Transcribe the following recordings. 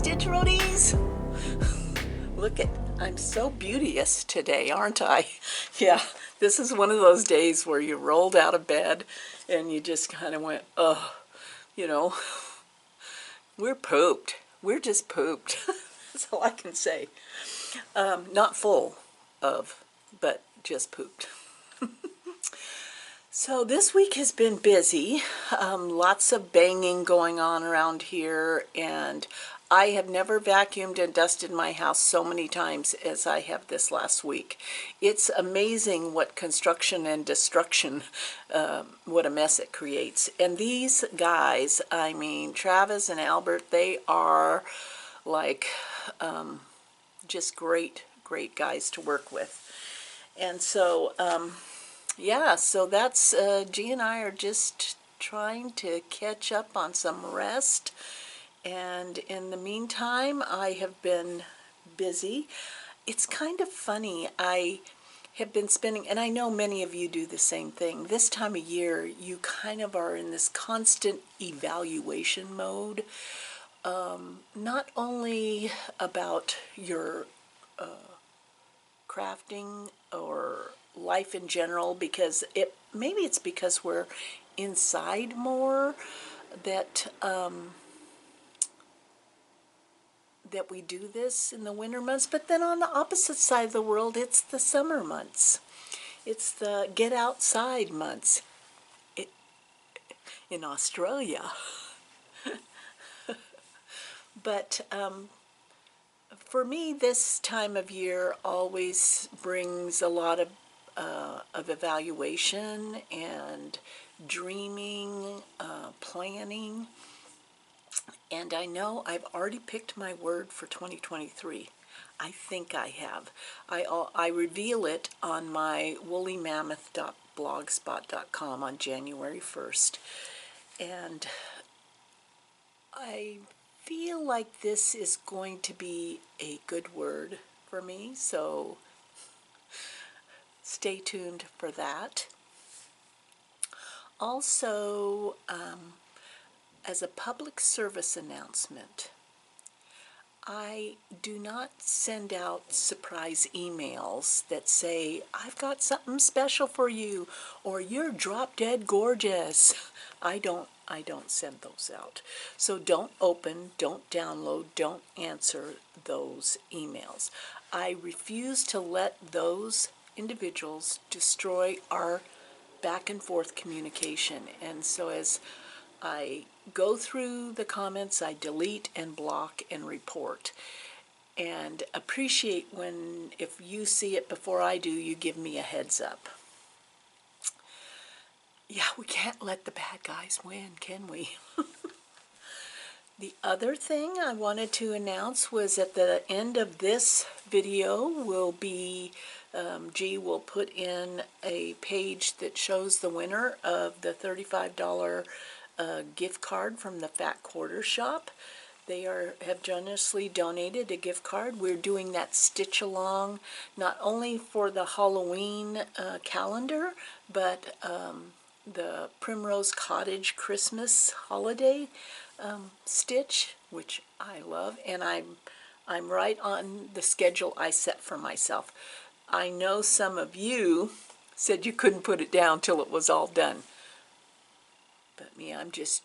Stitch Roadies. Look at, I'm so beauteous today, aren't I? Yeah, this is one of those days where you rolled out of bed and you just kind of went, ugh, you know, we're pooped. We're just pooped. That's all I can say. Not full of, but just pooped. So this week has been busy, lots of banging going on around here, and I have never vacuumed and dusted my house so many times as I have this last week. It's amazing what construction and destruction, what a mess it creates. And these guys, I mean, Travis and Albert, they are like just great guys to work with. And so, yeah, so that's, G and I are just trying to catch up on some rest, and in the meantime, I have been busy. It's kind of funny, I have been spending, and I know many of you do the same thing, this time of year, you kind of are in this constant evaluation mode, not only about your crafting or life in general, because maybe it's because we're inside more that that we do this in the winter months. But then on the opposite side of the world, it's the summer months. It's the get outside months in Australia. But for me, this time of year always brings a lot of evaluation and dreaming, planning, and I know I've already picked my word for 2023. I think I have. I reveal it on my woolymammoth.blogspot.com on January 1st, and I feel like this is going to be a good word for me, so stay tuned for that. Also, as a public service announcement, I do not send out surprise emails that say, I've got something special for you, or you're drop dead gorgeous. I don't send those out. So don't open, don't download, don't answer those emails. I refuse to let those individuals destroy our back and forth communication. And so as I go through the comments, I delete and block and report. And appreciate when, if you see it before I do, you give me a heads up. Yeah, we can't let the bad guys win, can we? The other thing I wanted to announce was at the end of this video will be, G will put in a page that shows the winner of the $35 gift card from the Fat Quarter Shop. They have generously donated a gift card. We're doing that stitch along, not only for the Halloween calendar, but the Primrose Cottage Christmas holiday stitch, which I love, and I'm right on the schedule I set for myself. I know some of you said you couldn't put it down till it was all done. But me, I'm just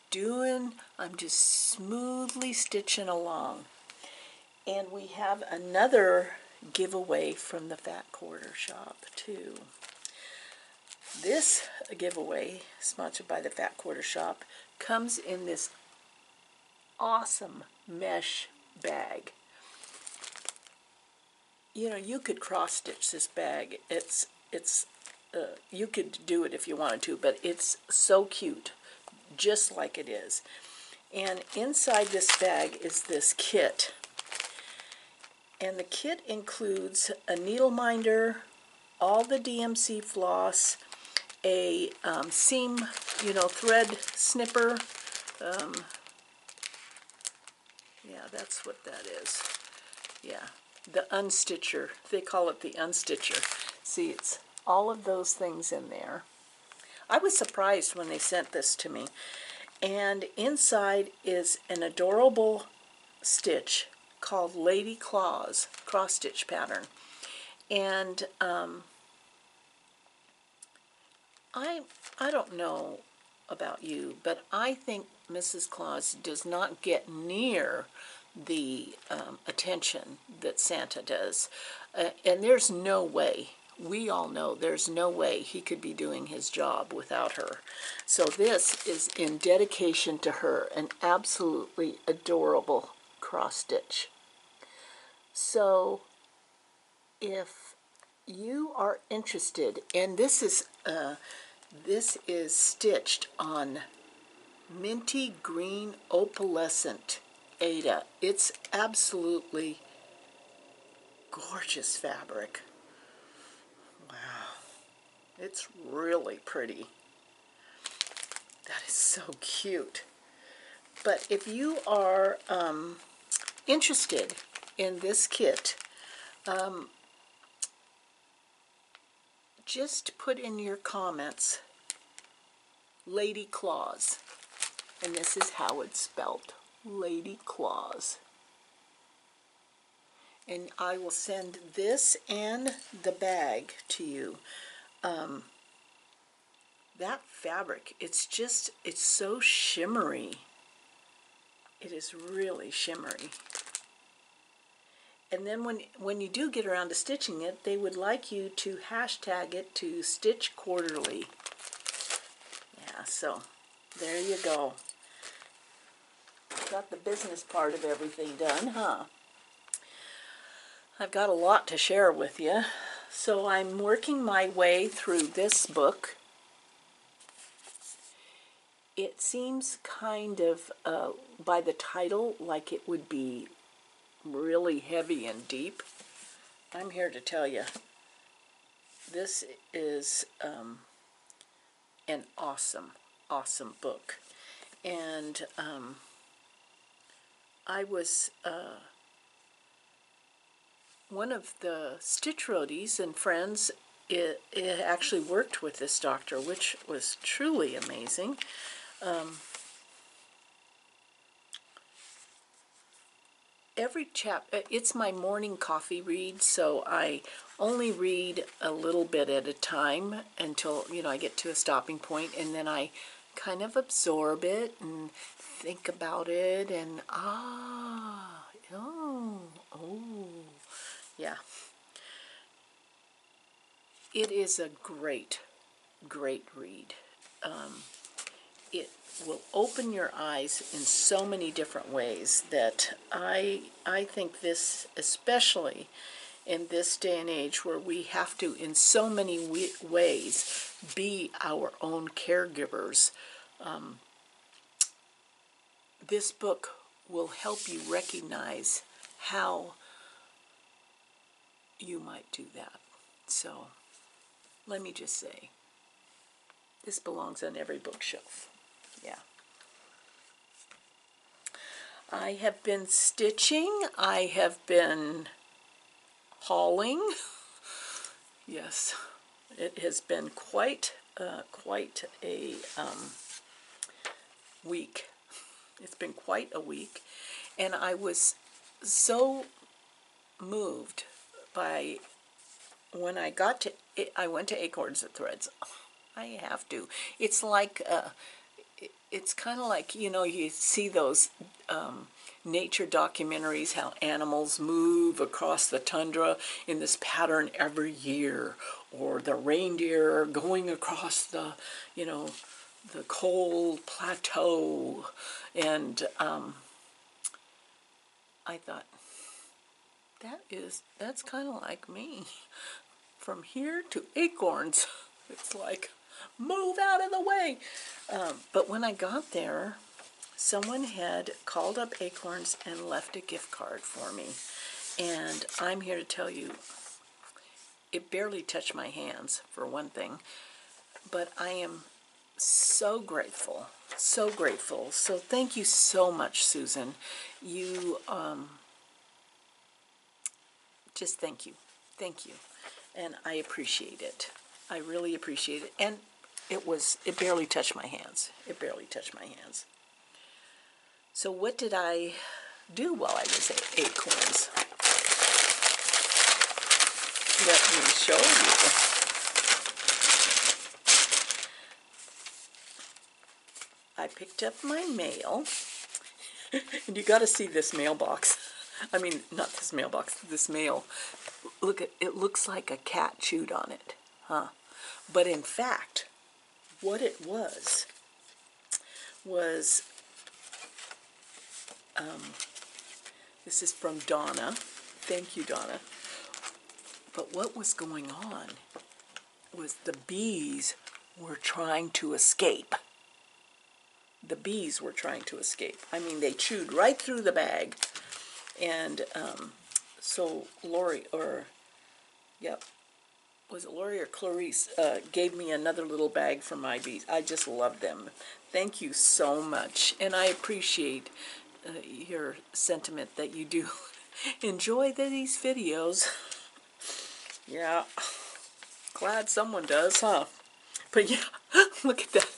smoothly stitching along. And we have another giveaway from the Fat Quarter Shop, too. This giveaway, sponsored by the Fat Quarter Shop, comes in this awesome mesh bag. You know, you could cross-stitch this bag. You could do it if you wanted to, but it's so cute, just like it is. And inside this bag is this kit. And the kit includes a needle minder, all the DMC floss, a seam, thread snipper. Yeah, that's what that is. Yeah, the unstitcher. They call it the unstitcher. See, it's all of those things in there. I was surprised when they sent this to me. And inside is an adorable stitch called Lady Claws cross stitch pattern. And I don't know about you, but I think Mrs. Claus does not get near the attention that Santa does. And there's no way, we all know there's no way he could be doing his job without her. So this is in dedication to her, an absolutely adorable cross stitch. So if you are interested, and this is stitched on minty green opalescent Aida. It's absolutely gorgeous fabric. Wow, it's really pretty. That is so cute. But if you are interested in this kit, just put in your comments Lady Claus, and this is how it's spelled, Lady Claus. And I will send this and the bag to you. That fabric, it's so shimmery. It is really shimmery. And then when you do get around to stitching it, they would like you to hashtag it to Stitch Quarterly. Yeah, so there you go. Got the business part of everything done, huh? I've got a lot to share with you. So I'm working my way through this book. It seems kind of, by the title, like it would be really heavy and deep. I'm here to tell you, this is an awesome, awesome book. And I was one of the stitch roadies and friends. It actually worked with this doctor, which was truly amazing. It's my morning coffee read, so I only read a little bit at a time until, I get to a stopping point, and then I kind of absorb it and think about it, and yeah. It is a great, great read. It will open your eyes in so many different ways that I think this, especially in this day and age where we have to, in so many ways, be our own caregivers, this book will help you recognize how you might do that. So let me just say, this belongs on every bookshelf. Yeah. I have been stitching. I have been hauling. Yes, it has been quite a week. It's been quite a week, and I was so moved by when I got to it. I went to Acorns and Threads. I have to. It's like it's kind of like, you see those nature documentaries, how animals move across the tundra in this pattern every year, or the reindeer going across the, the cold plateau. And I thought, that's kind of like me. From here to Acorns, it's like, move out of the way. But when I got there, someone had called up Acorns and left a gift card for me. And I'm here to tell you, it barely touched my hands, for one thing. But I am so grateful, so grateful. So thank you so much, Susan. You, just thank you. Thank you. And I appreciate it. I really appreciate it. And it barely touched my hands. It barely touched my hands. So what did I do while I was at Acorns. Let me show you. I picked up my mail, and you got to see this mailbox. I mean, not this mailbox, this mail. Look at it, looks like a cat chewed on it, huh? But in fact, what it was this is from Donna. Thank you, Donna. But what was going on was the bees were trying to escape. The bees were trying to escape. I mean, they chewed right through the bag. And so Lori, was it Lori or Clarice, gave me another little bag for my bees. I just love them. Thank you so much. And I appreciate your sentiment that you do enjoy these videos. Yeah, glad someone does, huh? But yeah, look at that.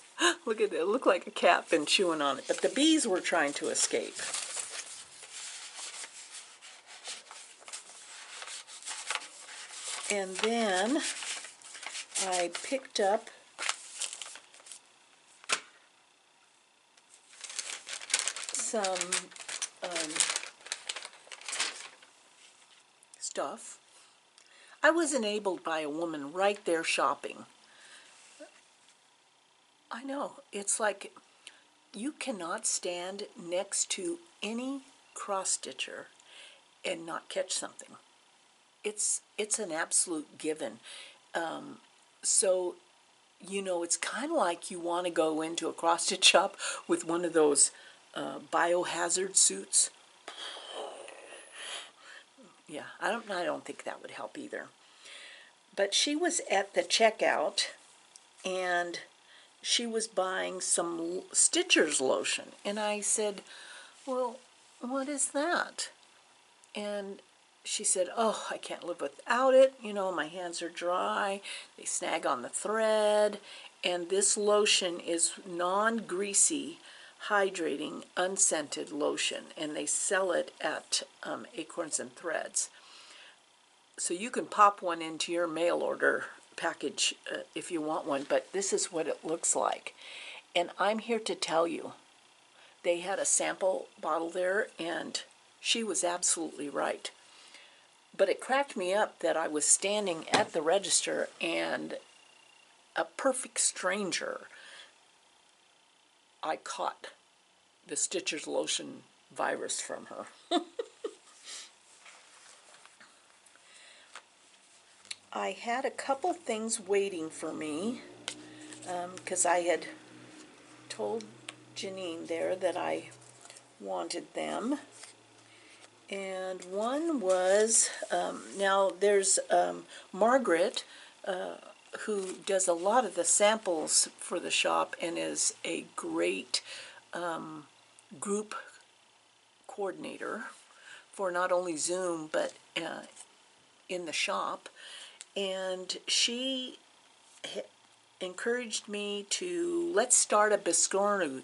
Look at that. It looked like a cat been chewing on it. But the bees were trying to escape. And then I picked up some stuff. I was enabled by a woman right there shopping. I know, it's like you cannot stand next to any cross-stitcher and not catch something. It's an absolute given. So, you know, it's kind of like you want to go into a cross-stitch shop with one of those biohazard suits. Yeah, I don't think that would help either. But she was at the checkout, and she was buying some Stitcher's lotion. And I said, well, what is that? And she said, oh, I can't live without it. You know, my hands are dry. They snag on the thread. And this lotion is non-greasy, hydrating, unscented lotion. And they sell it at Acorns and Threads. So you can pop one into your mail order package if you want one. But this is what it looks like. And I'm here to tell you, they had a sample bottle there, and she was absolutely right. But it cracked me up that I was standing at the register and a perfect stranger, I caught the Stitcher's lotion virus from her. I had a couple things waiting for me because I had told Janine there that I wanted them. And one was, now there's Margaret, who does a lot of the samples for the shop and is a great group coordinator for not only Zoom but in the shop. And she encouraged me to, let's start a Biscornu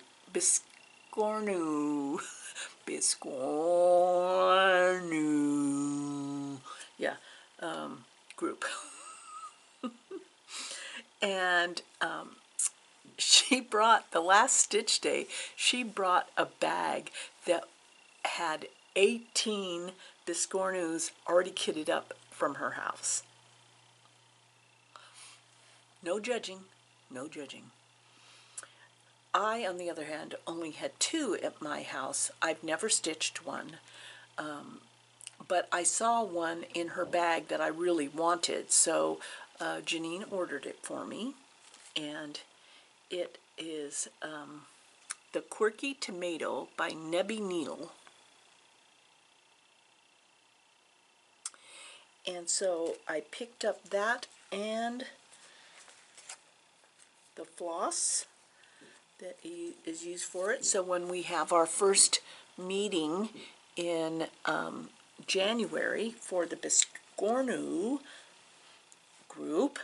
yeah, group. And she brought, the last stitch day, she brought a bag that had 18 Biscornus already kitted up from her house. No judging, no judging. I, on the other hand, only had 2 at my house. I've never stitched one, but I saw one in her bag that I really wanted, so Janine ordered it for me, and it is the Quirky Tomato by Nebby Needle. And so I picked up that and the floss that is used for it. So when we have our first meeting in January for the Biscornu group,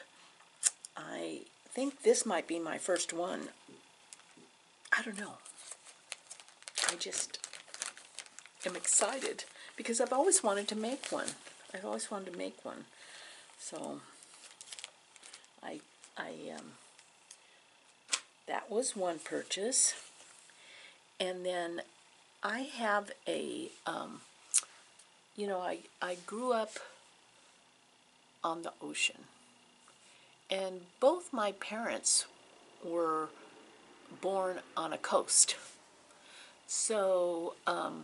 I think this might be my first one. I don't know. I just am excited because I've always wanted to make one. I've always wanted to make one. So I that was one purchase. And then I have a, you know, I grew up on the ocean. And both my parents were born on a coast. So, well,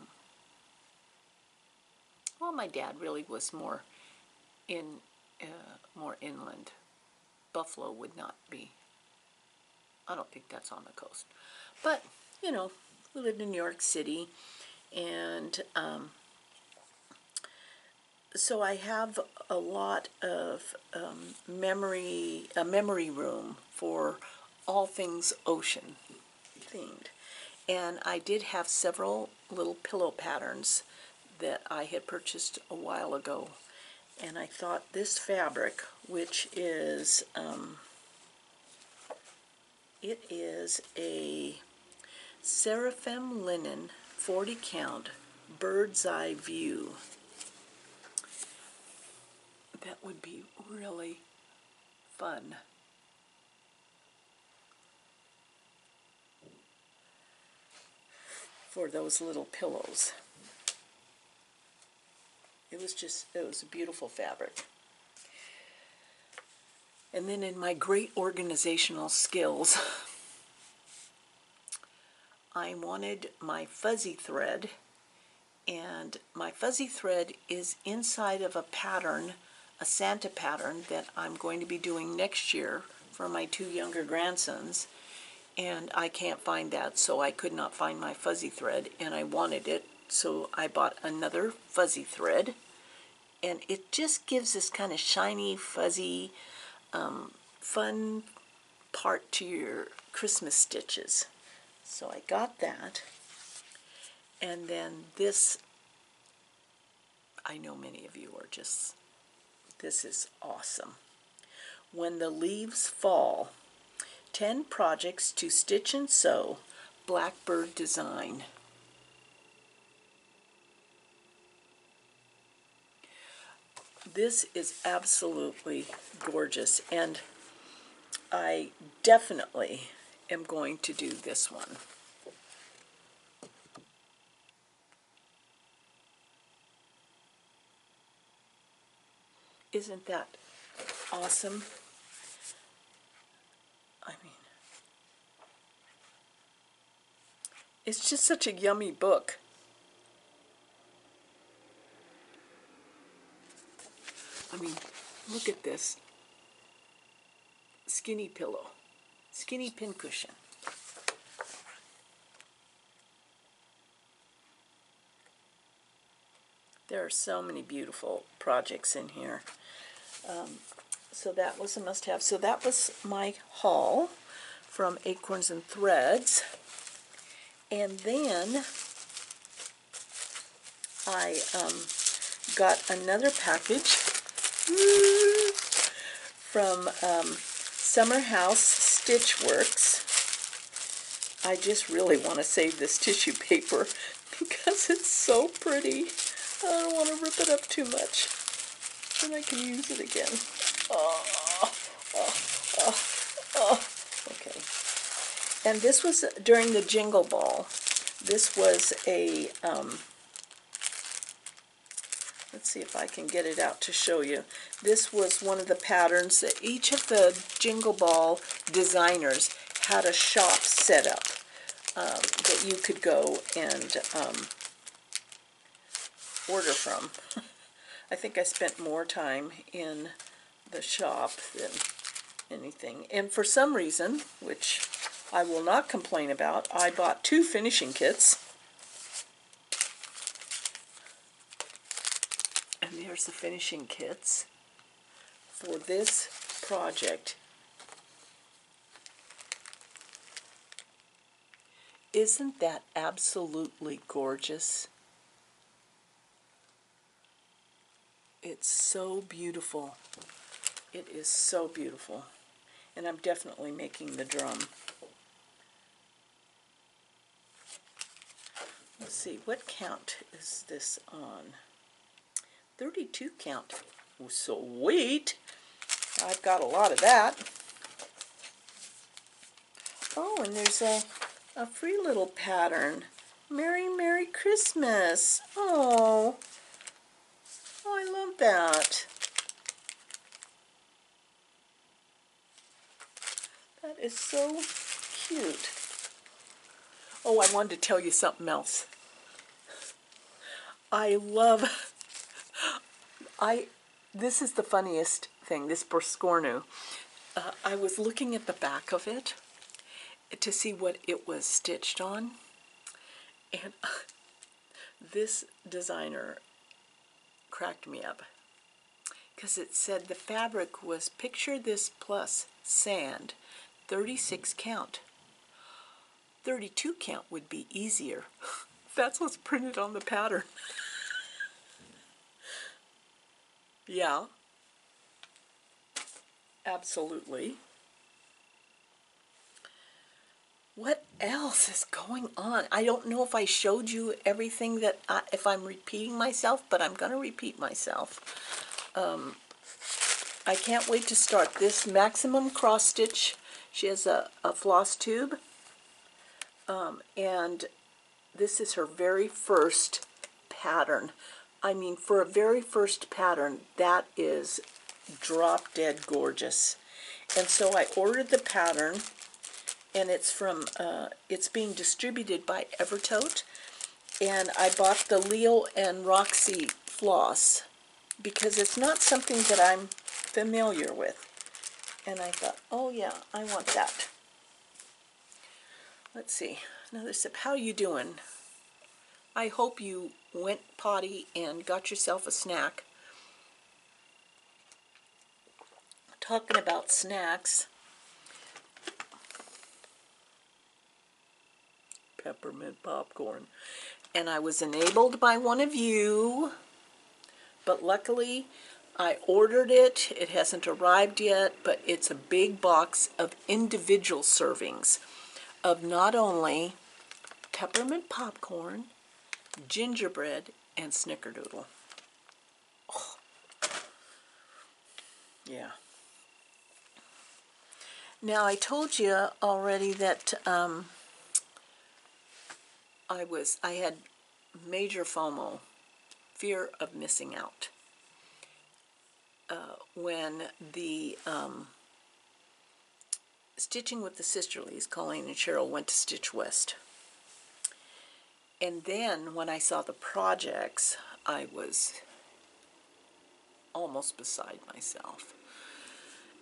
my dad really was more more inland. Buffalo would not be. I don't think that's on the coast. But, you know, we lived in New York City, and so I have a lot of a memory room for all things ocean themed. And I did have several little pillow patterns that I had purchased a while ago. And I thought this fabric, which is, it is a Seraphim linen 40 count bird's eye view. That would be really fun. For those little pillows. It was a beautiful fabric. And then in my great organizational skills, I wanted my fuzzy thread, and my fuzzy thread is inside of a pattern, a Santa pattern that I'm going to be doing next year for my 2 younger grandsons, and I can't find that, so I could not find my fuzzy thread, and I wanted it, so I bought another fuzzy thread, and it just gives this kind of shiny, fuzzy, fun part to your Christmas stitches. So I got that, and then this, I know many of you are just, this is awesome. When the Leaves Fall, 10 projects to stitch and sew, Blackbird design. This is absolutely gorgeous, and I definitely am going to do this one. Isn't that awesome? I mean, it's just such a yummy book. I mean, look at this. Skinny pillow. Skinny pincushion. There are so many beautiful projects in here. So that was a must-have. So that was my haul from Acorns and Threads. And then I got another package from Summer House Stitchworks. I just really want to save this tissue paper because it's so pretty. I don't want to rip it up too much. Then I can use it again. Okay. And this was during the Jingle Ball. This was a, let's see if I can get it out to show you. This was one of the patterns that each of the Jingle Ball designers had a shop set up that you could go and order from. I think I spent more time in the shop than anything. And for some reason, which I will not complain about, I bought 2 finishing kits. And there's the finishing kits for this project. Isn't that absolutely gorgeous? It's so beautiful. It is so beautiful. And I'm definitely making the drum. Let's see, what count is this on? 32 count. Oh, sweet. I've got a lot of that. Oh, and there's a free little pattern. Merry, Merry Christmas. Oh, I love that. That is so cute. Oh, I wanted to tell you something else. This is the funniest thing, this Borscornu. I was looking at the back of it to see what it was stitched on. And this designer cracked me up. Because it said the fabric was picture this plus sand, 36 count. 32 count would be easier. That's what's printed on the pattern. Yeah, absolutely. What else is going on? I don't know if I showed you everything that, if I'm repeating myself, but I'm going to repeat myself. I can't wait to start this maximum cross stitch. She has a floss tube, and this is her very first pattern. I mean, for a very first pattern, that is drop dead gorgeous. And so I ordered the pattern, and it's from, it's being distributed by Evertote, and I bought the Leo and Roxy floss because it's not something that I'm familiar with. And I thought, oh yeah, I want that. Let's see, another sip. How you doing? I hope you went potty and got yourself a snack. Talking about snacks, peppermint popcorn. And I was enabled by one of you, but luckily I ordered it. It hasn't arrived yet, but it's a big box of individual servings of not only peppermint popcorn, gingerbread, and snickerdoodle. Oh. Yeah. Now, I told you already that I had major FOMO, fear of missing out, when the Stitching with the Sisterlies, Colleen and Cheryl, went to Stitch West. And then when I saw the projects, I was almost beside myself.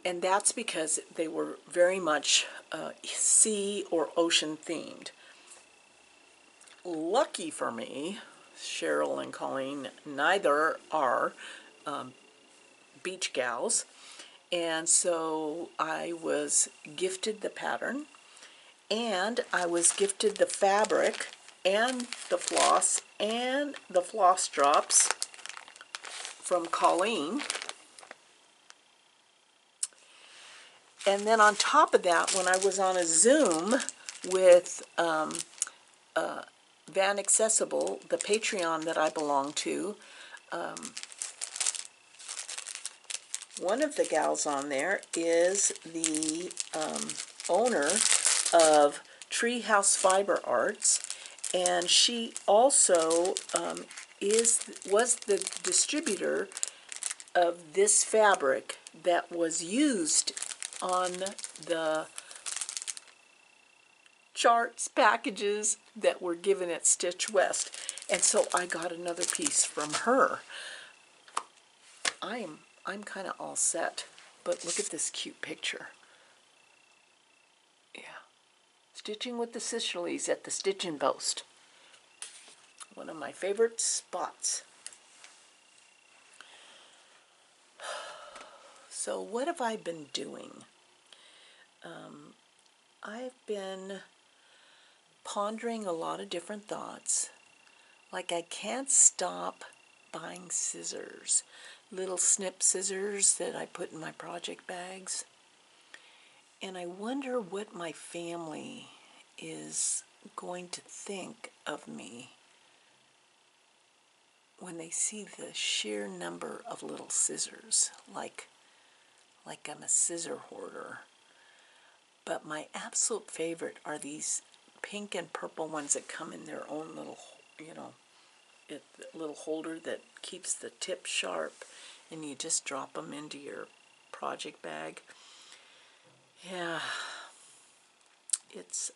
And that's because they were very much sea or ocean themed. Lucky for me, Cheryl and Colleen neither are beach gals, and so I was gifted the pattern, and I was gifted the fabric and the floss drops from Colleen. And then on top of that, when I was on a Zoom with Van Accessible, the Patreon that I belong to, one of the gals on there is the owner of Treehouse Fiber Arts, and she also was the distributor of this fabric that was used on the charts packages that were given at Stitch West. And so I got another piece from her. I'm kind of all set, but look at this cute picture. Yeah. Stitching with the Sisterlies at the Stitch and Boast. One of my favorite spots. So what have I been doing? I've been pondering a lot of different thoughts. Like, I can't stop buying scissors. Little snip scissors that I put in my project bags. And I wonder what my family is going to think of me when they see the sheer number of little scissors, like I'm a scissor hoarder. But my absolute favorite are these pink and purple ones that come in their own little, little holder that keeps the tip sharp, and you just drop them into your project bag. Yeah, it's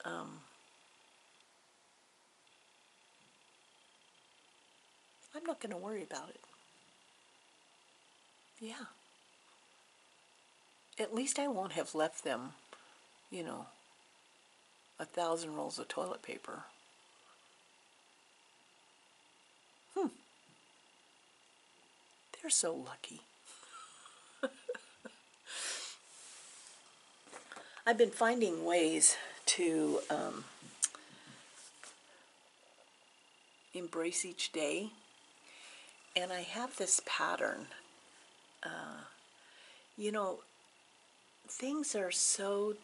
I'm not going to worry about it. Yeah. At least I won't have left them, 1,000 rolls of toilet paper. They're so lucky. I've been finding ways to embrace each day, and I have this pattern. You know, things are so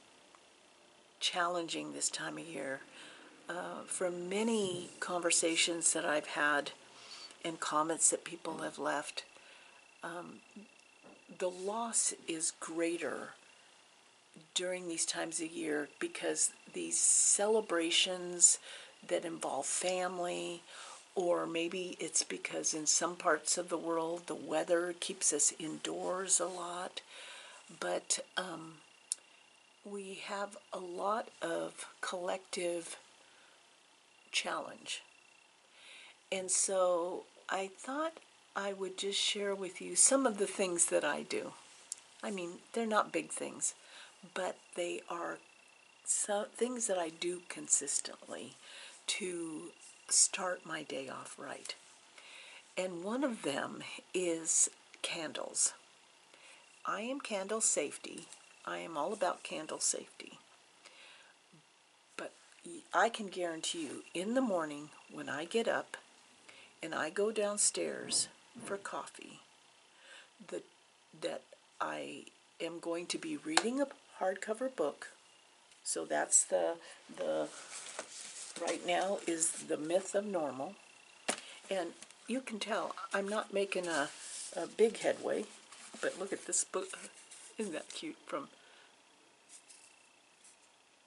challenging this time of year. From many conversations that I've had and comments that people have left, the loss is greater during these times of year because these celebrations that involve family, or maybe it's because in some parts of the world the weather keeps us indoors a lot, but we have a lot of collective challenge. And so I thought I would just share with you some of the things that I do. I mean, they're not big things, but they are some things that I do consistently to start my day off right. And one of them is candles. I am candle safety. I am all about candle safety. But I can guarantee you, in the morning when I get up and I go downstairs for coffee, that I am going to be reading a hardcover book. So that's the right now is The Myth of Normal. And you can tell I'm not making a big headway, but look at this book. Isn't that cute?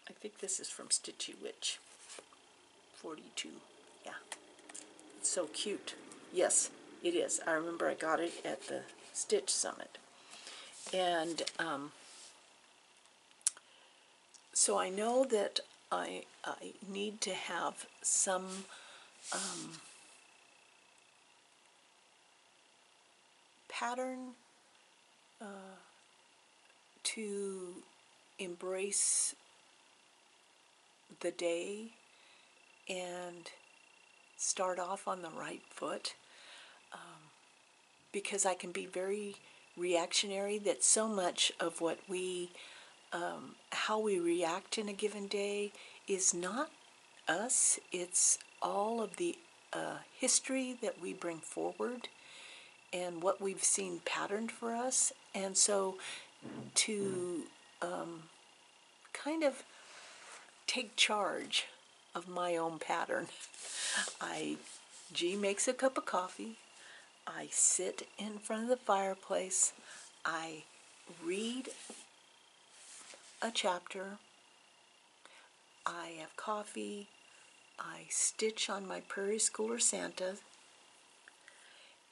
I think this is from Stitchy Witch, 42. Yeah, it's so cute. Yes, it is. I remember I got it at the Stitch Summit. And so I know that I need to have some pattern to embrace the day and start off on the right foot, because I can be very reactionary. That so much of what how we react in a given day is not us, it's all of the history that we bring forward and what we've seen patterned for us. And so to kind of take charge of my own pattern, G makes a cup of coffee, I sit in front of the fireplace, I read a chapter, I have coffee, I stitch on my Prairie Schooler Santa,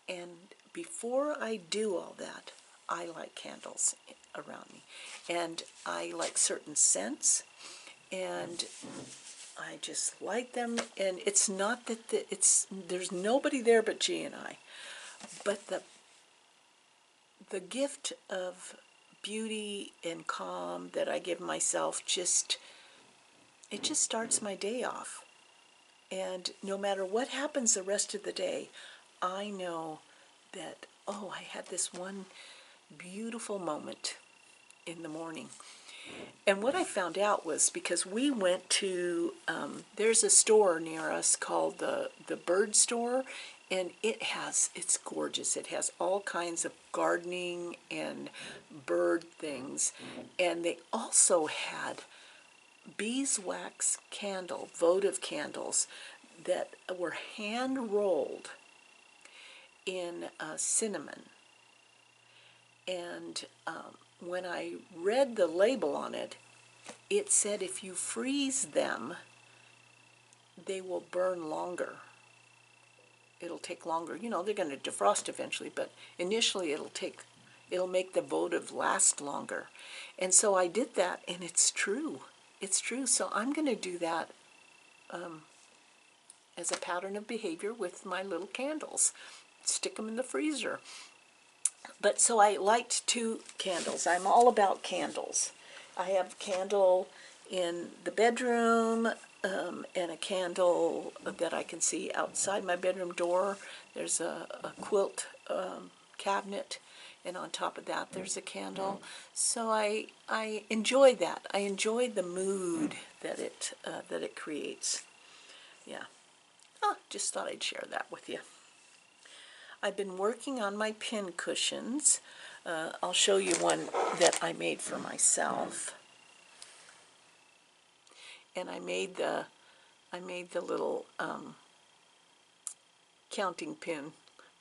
and before I do all that, I light candles around me. And I like certain scents, and I just light them, and it's not that there's nobody there but G and I. But the gift of beauty and calm that I give myself it just starts my day off. And no matter what happens the rest of the day, I know that, oh, I had this one beautiful moment in the morning. And what I found out was because we went to, there's a store near us called the Bird Store, and it's gorgeous. It has all kinds of gardening and bird things. And they also had beeswax votive candles that were hand rolled. in cinnamon. And when I read the label on it, it said if you freeze them, they will burn longer. It'll take longer. You know, they're going to defrost eventually, but initially it'll make the votive last longer. And so I did that, and it's true. It's true. So I'm going to do that as a pattern of behavior with my little candles. Stick them in the freezer. But so I light 2 candles. I'm all about candles. I have a candle in the bedroom, and a candle that I can see outside my bedroom door. There's a quilt cabinet, and on top of that there's a candle. So I enjoy that. I enjoy the mood that it creates. Yeah. Just thought I'd share that with you. I've been working on my pin cushions. I'll show you one that I made for myself. And I made the little counting pin,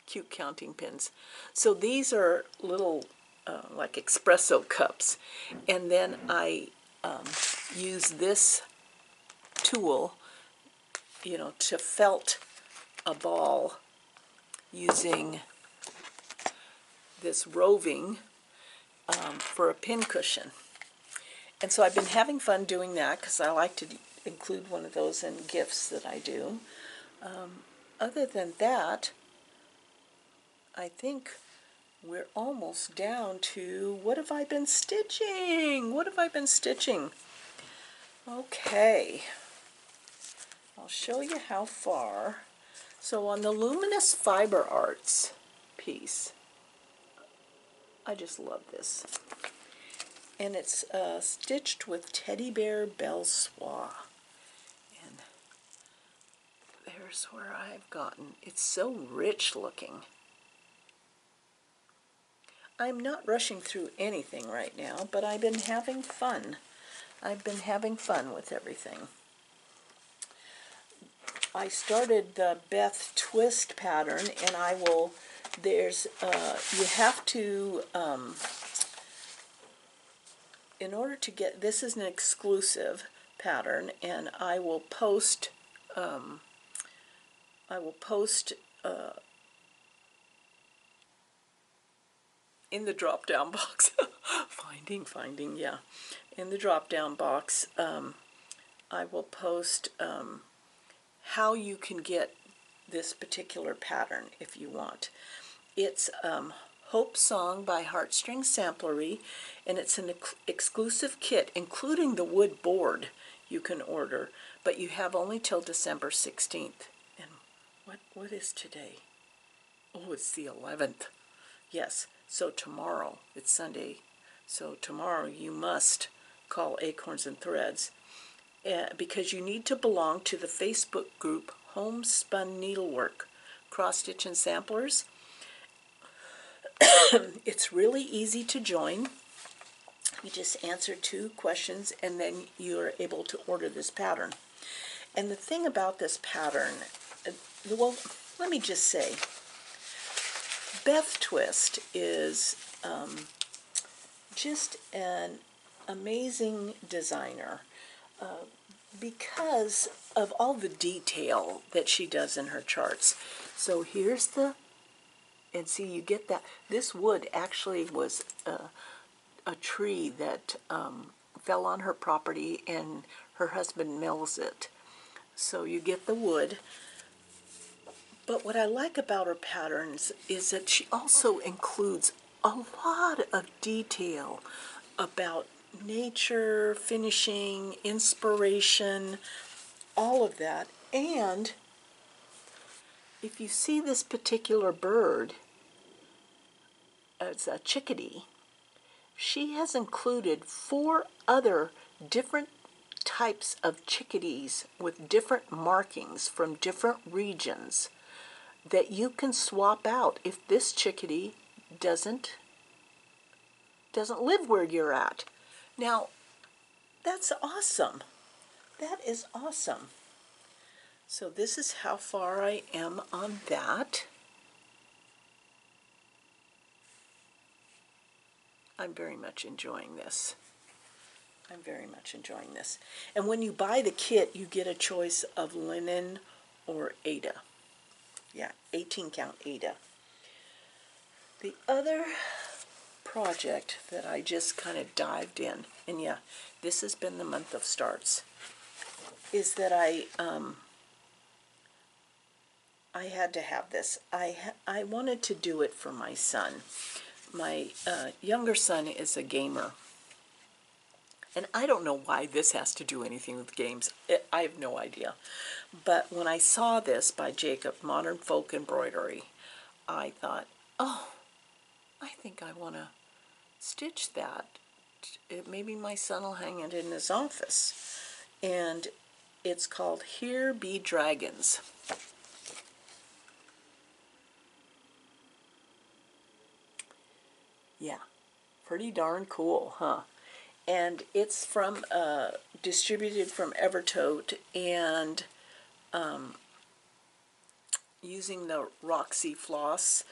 cute counting pins. So these are little like espresso cups, and then I use this tool, you know, to felt a ball using this roving for a pin cushion. And so I've been having fun doing that because I like to include one of those in gifts that I do. Other than that, I think we're almost down to what have I been stitching? What have I been stitching? Okay, I'll show you how far. So on the Luminous Fiber Arts piece, I just love this. And it's stitched with Teddy Bear Belle Soie. And there's where I've gotten. It's so rich looking. I'm not rushing through anything right now, but I've been having fun. I've been having fun with everything. I started the Beth Twist pattern, and I will, you have to, in order to get, this is an exclusive pattern, and I will post in the drop-down box, finding, yeah, in the drop-down box, I will post how you can get this particular pattern if you want. It's Hope Song by Heartstring Samplery, and it's an exclusive kit, including the wood board you can order, but you have only till December 16th. And what is today? Oh, it's the 11th. Yes, so tomorrow, it's Sunday, so tomorrow you must call Acorns and Threads, because you need to belong to the Facebook group Homespun Needlework, Cross Stitch and Samplers. It's really easy to join. You just answer 2 questions, and then you're able to order this pattern. And the thing about this pattern, well, let me just say, Beth Twist is just an amazing designer because of all the detail that she does in her charts. So here's and see, you get that. This wood actually was a tree that fell on her property, and her husband mills it. So you get the wood. But what I like about her patterns is that she also includes a lot of detail about nature, finishing, inspiration, all of that. And if you see this particular bird, it's a chickadee, she has included 4 other different types of chickadees with different markings from different regions that you can swap out if this chickadee doesn't live where you're at. Now, that's awesome. That is awesome. So this is how far I am on that. I'm very much enjoying this. I'm very much enjoying this. And when you buy the kit, you get a choice of linen or Aida. Yeah, 18 count Aida. The other project that I just kind of dived in, and yeah, this has been the month of starts, is that I had to have this. I wanted to do it for my son. My younger son is a gamer. And I don't know why this has to do anything with games. I have no idea. But when I saw this by Jacob, Modern Folk Embroidery, I thought, oh, I think I want to stitch that. Maybe my son will hang it in his office. And it's called Here Be Dragons. Yeah, pretty darn cool, huh? And it's from distributed from Evertote, and using the Roxy Floss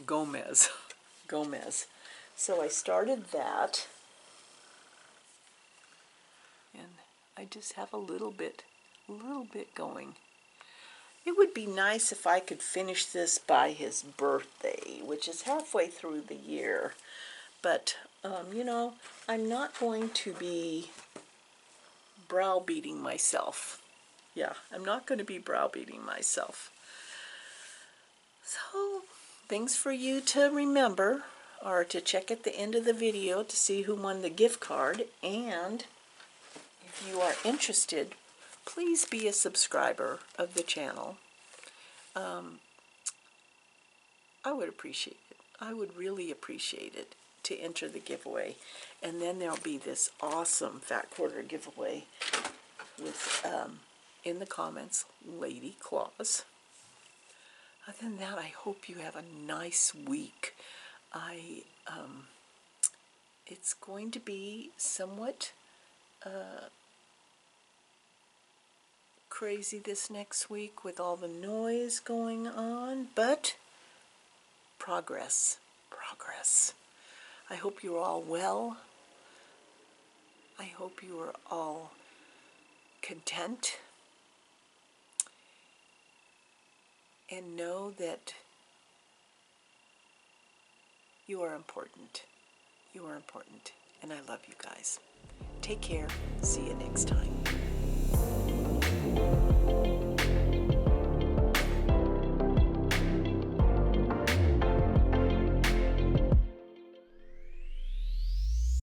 Gomez. So I started that, and I just have a little bit going. It would be nice if I could finish this by his birthday, which is halfway through the year. But, you know, I'm not going to be browbeating myself. Yeah, I'm not going to be browbeating myself. So, things for you to remember are to check at the end of the video to see who won the gift card. And if you are interested, please be a subscriber of the channel. I would appreciate it. I would really appreciate it to enter the giveaway. And then there'll be this awesome Fat Quarter giveaway with, in the comments, Lady Claus. Other than that, I hope you have a nice week. It's going to be somewhat crazy this next week with all the noise going on, but progress. I hope you're all well. I hope you are all content. And know that you are important. You are important. And I love you guys. Take care. See you next time.